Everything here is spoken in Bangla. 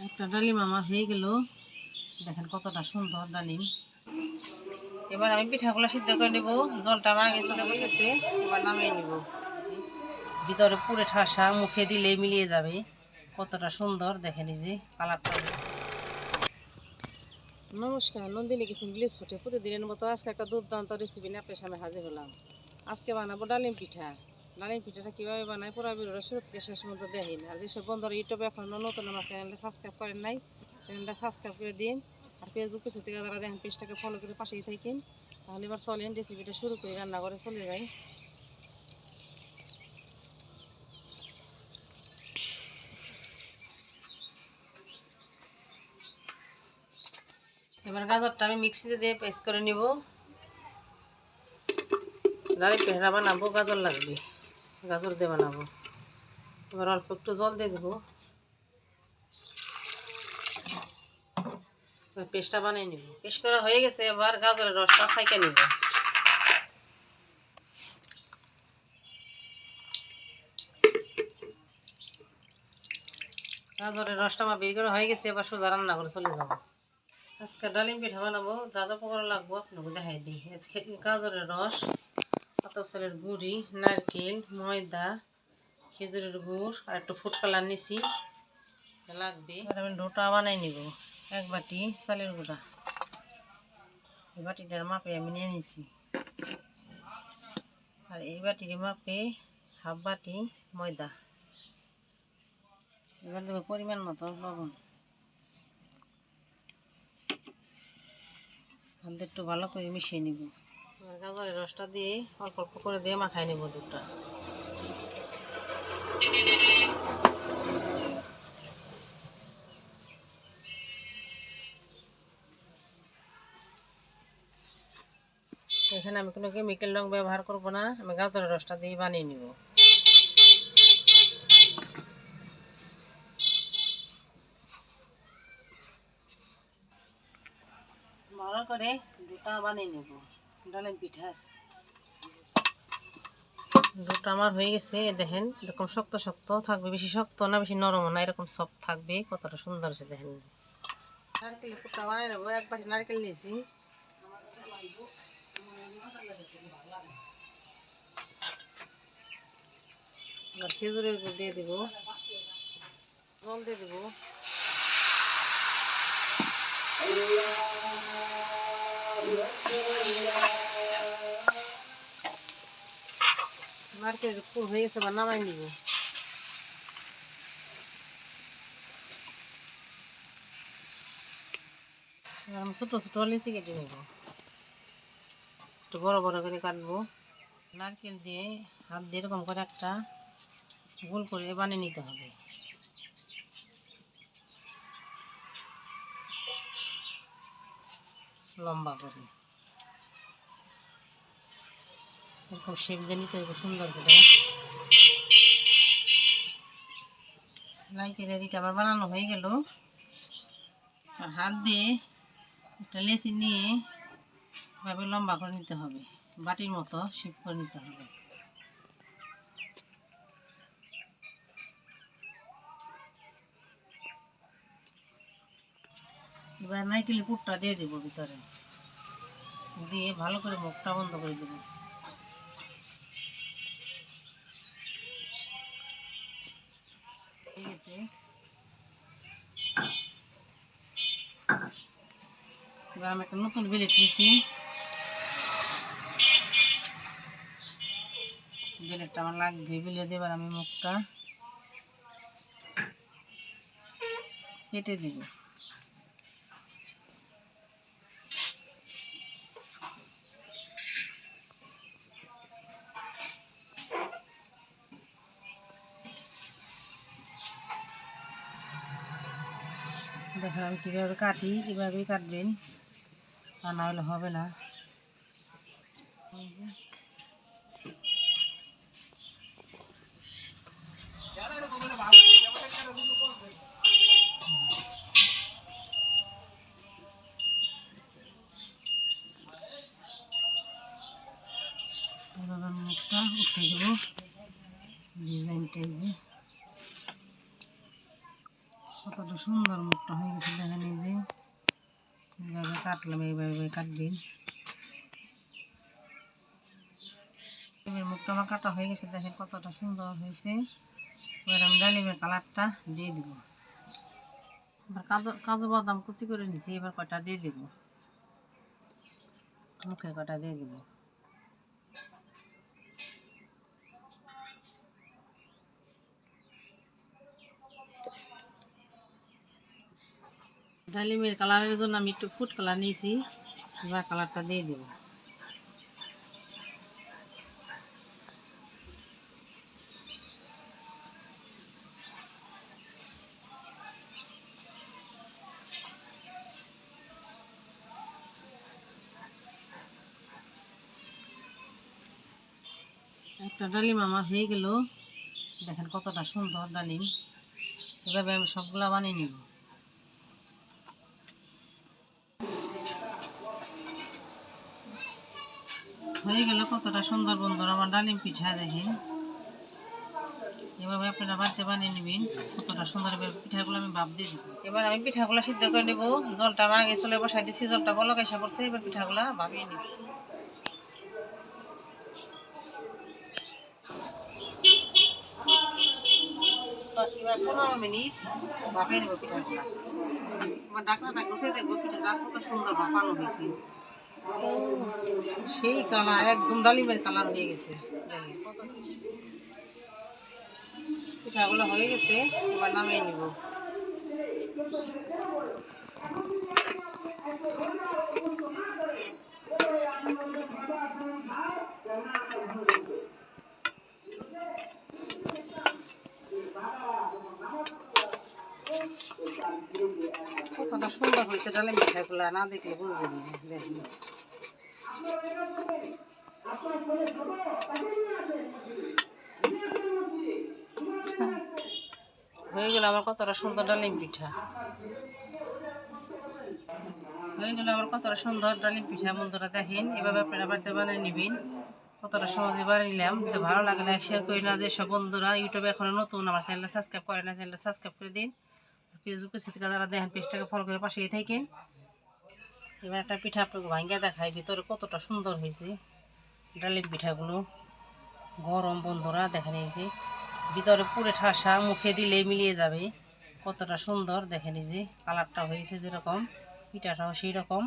একটা ডালিম আমার হয়ে গেল, দেখেন কতটা সুন্দর ডালিম। এবার আমি পিঠাগুলো সিদ্ধ করে নেব। জলটা আমার আগে চলে গেছে, এবার নামিয়ে নেব। ভিতরে পুরে ঠাসা, মুখে দিলে মিলিয়ে যাবে। কতটা সুন্দর দেখেন, এই যে কালারটা। নমস্কার, নন্দিনী কিচেন ভিলেজ ফুডে প্রতিদিনের মতো আজকে একটা দুর্দান্ত রেসিপি নিয়ে আপনার সামনে হাজির হলাম। আজকে বানাবো ডালিম পিঠা। ডালিম পিঠাটা কীভাবে বানায় পুরো ভিডিওটা শুরু থেকে শেষ মতো দেখেন। আর যেসব বন্ধুরা ইউটিউবে এখনও নতুন আমার চ্যানেলটা সাবস্ক্রাইব করেন নাই, চ্যানেলটা সাবস্ক্রাইব করে দিন। আর ফেসবুক পেজ থেকে যারা দেখেন পেজটাকে ফলো করে পাশেই থাকেন। তাহলে এবার চলেন রেসিপিটা শুরু করে রান্না করে চলে যাই। এবার গাজরটা আমি মিক্সিতে দিয়ে পেস্ট করে নিব। ডালিম পিঠা বানাবো, গাজর লাগবে, গাজর দিয়ে বানাবো। এবার অল্প একটু জল দিয়ে দেবো, পেস্টটা বানিয়ে নিব। পেস্ট করা হয়ে গেছে, এবার গাজরের রসটা ছাইকা নিব। গাজরের রসটা আমার বের করা হয়ে গেছে, এবার সোজা রান্না করে চলে যাব। আজকে ডালিম পিঠা বানাবো, যা যা উপকরণ লাগবো আপনাকে দেখাই দিই। আজকে গাজরের রস, আতপ চালের গুঁড়ি, নারকেল, ময়দা, খেজুরের গুড় আর একটু ফুড কালার নিছি লাগবে। এবার আমি ডোটা বানাই নিব। এক বাটি চালের গুঁড়া, এই বাটিটার মাপে আমি নিয়ে নিছি। আর এই বাটির মাপে হাফ বাটি ময়দা। এবার দেবো পরিমাণ মতো লবণ। হাত একটু ভালো করে মিশিয়ে নিব। গাজরের রসটা দিয়ে অল্প অল্প করে দিয়ে মাখাই নেব দুধটা। এখানে আমি কোনো কেমিক্যাল রং ব্যবহার করব না, আমি গাজরের রসটা দিয়ে বানিয়ে নিব। ভালো করে দুটা বানিয়ে নেব ডালিম পিঠার। দুটো আমার হয়ে গেছে, দেখেন এরকম শক্ত শক্ত থাকবে, বেশি শক্ত না বেশি নরম না, এরকম সফট থাকবে। কতটা সুন্দর আছে দেখেন। নারকেলের পুরটা বানিয়ে নেবো। এক বাটি নারকেল নিয়েছি, এবার খেজুরের গুড় দিয়ে দেবো, জল দিয়ে দেবো। নারকেলের পুর হয়ে গেছে, এবার নামাই নিব। আমি ছোটো ছোটো লিচি কেটে নেব, একটু বড় বড় করে কাটবো। নারকেল দিয়ে হাত দিয়ে এরকম করে একটা গোল করে বানিয়ে নিতে হবে, লম্বা করে এরকম শেপ দিয়ে নিতে হবে সুন্দর করে। নারকেলের এটা আবার বানানো হয়ে গেল। আর হাত দিয়ে একটা লেচি নিয়ে এভাবে লম্বা করে নিতে হবে, বাটির মতো শেপ করে নিতে হবে। এবার নারকেলের পুরটা দিয়ে দেবো ভিতরে, দিয়ে ভালো করে মুখটা বন্ধ করে দেবো। ঠিক আছে, এবার আমি একটা নতুন বিলেট নিয়েছি। বিলেটটা আমার লাগবে, বিলে দেবার আমি মুখটা কেটে দেব। দেখেন আমি কীভাবে কাটি, কীভাবেই কাটবেন, তা না হলে হবে না। এবার আমি মুখটা উঠে দেবো, ডিজাইনটা এই যে কতটা সুন্দর মুখটা হয়ে গেছে দেখেন। এই যে এইভাবে কাটলাম, এইভাবে কাটবেন। মুখটা আমার কাটা হয়ে গেছে দেখেন কতটা সুন্দর হয়েছে। এবার আমি ডালিমের কালারটা দিয়ে দিব। এবার কাজু বাদাম কুচি করে নিয়েছি, এবার কটা দিয়ে দিব, মুখে কটা দিয়ে দিব। ডালিমের কালারের জন্য আমি একটু ফুড কালার নিয়েছি, এবার কালারটা দিয়ে দিব। একটা ডালিম আমার হয়ে গেল দেখেন কতটা সুন্দর ডালিম। এভাবে আমি সবগুলা বানিয়ে নিব। হয়ে গেল কতটা সুন্দর বন্ধুরা আমার ডালিম পিঠা দেখেন। এভাবে আপনারা বাড়িতে বানিয়ে নেবেন। কতটা সুন্দর পিঠাগুলো আমি ভাপ দিয়ে দিব। এবার আমি পিঠাগুলো সিদ্ধ করে নেব। জলটা আমি আগে চলে বসাই দিচ্ছি, জলটা বলক এসে পড়ছে। এবার পিঠাগুলো ভাপিয়ে নেব। এবার 15 মিনিট ভাপিয়ে নেব পিঠাগুলো। এবার ঢাকনাটা গুছিয়ে দেখবো পিঠাটা কত সুন্দর ভাপানো হয়েছে। সেই কালার, একদম ডালিমের কালার হয়ে গেছে। পিঠাগুলো হয়ে গেছে, এবার নামিয়ে নিব। কতটা সুন্দর হয়েছে ডালিম পিঠাগুলা, না দেখলে বুঝবেন না। দেখুন হয়ে গেল আমার কতটা সুন্দর ডালিম পিঠা। হয়ে গেল আমার কতটা সুন্দর ডালিম পিঠা বন্ধুরা দেখেন। এভাবে আপনারা বাড়িতে বানিয়ে নেবেন। কতটা সহজে বানিয়ে নিলাম। যদি ভালো লাগে লাইক শেয়ার করি না। যেসব বন্ধুরা ইউটিউবে এখনো নতুন আমার চ্যানেলটা সাবস্ক্রাইব করে না, চ্যানেলটা সাবস্ক্রাইব করে দিন। ফেসবুকে থেকে যারা দেখেন পেজটাকে ফলো করে পাশেই থাকেন। এবার একটা পিঠা আপনাকে ভাঙ্গা দেখাই ভিতরে কতটা সুন্দর হয়েছে ডালিম পিঠাগুলো। গরম বন্ধুরা দেখেন, এই যে ভিতরে পুরে ঠাসা, মুখে দিলে মিলিয়ে যাবে। কতটা সুন্দর দেখেন, এই যে কালারটা হয়েছে যেরকম, পিঠাটাও সেই রকম।